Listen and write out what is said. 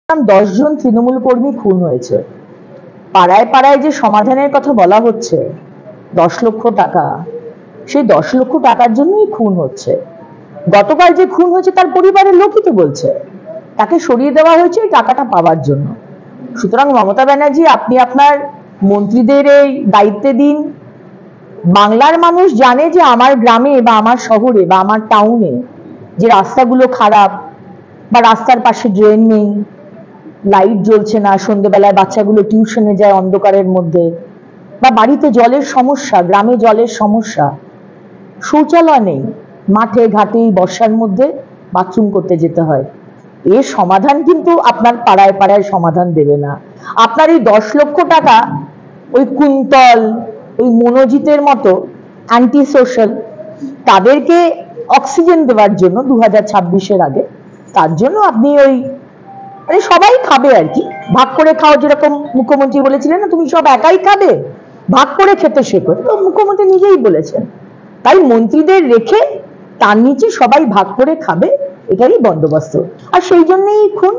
10 জন তৃণমূল কর্মী খুন হয়েছে। পাড়ায় পাড়ায় যে সমাধানের কথা বলা হচ্ছে 10 লক্ষ টাকা, সেই 10 লক্ষ টাকার জন্যই খুন হচ্ছে। গতকাল যে খুন হয়েছে তার পরিবারের লোকই তো বলছে তাকে সরিয়ে দেওয়া হয়েছে এই টাকাটা পাওয়ার জন্য। সুতরাং মমতা ব্যানার্জি, আপনি আপনার মন্ত্রীদের এই দায়িত্বে দিন। বাংলার মানুষ জানে যে আমার গ্রামে বা আমার শহরে বা আমার টাউনে যে রাস্তাগুলো খারাপ, বা রাস্তার পাশে ড্রেন নেই, লাইট জ্বলছে না, সন্ধ্যেবেলায় বাচ্চাগুলো টিউশনে যায় অন্ধকারের মধ্যে, বা বাড়িতে জলের সমস্যা, গ্রামে জলের সমস্যা, শৌচালয় নেই, মাঠে ঘাটে বর্ষার মধ্যে বাথরুম করতে যেতে হয়। এর সমাধান কিন্তু আপনার পাড়ায় পাড়ায় সমাধান দেবে না। আপনার এই 10 লক্ষ টাকা ওই কুন্তল, ওই মনোজিতের মতো অ্যান্টি সোশ্যাল, তাদেরকে অক্সিজেন দেওয়ার জন্য 2026-এর আগে, তার জন্য আপনি ওই মানে সবাই খাবে আর কি, ভাগ করে খাও, যেরকম মুখ্যমন্ত্রী বলেছিলেন না তুমি সব একাই খাবে, ভাগ করে খেতে শেখো, তো মুখ্যমন্ত্রী নিজেই বলেছেন। তাই মন্ত্রীদের রেখে তার নিচে সবাই ভাগ করে খাবে, এটাই বন্দোবস্ত। আর সেই জন্যই খুন।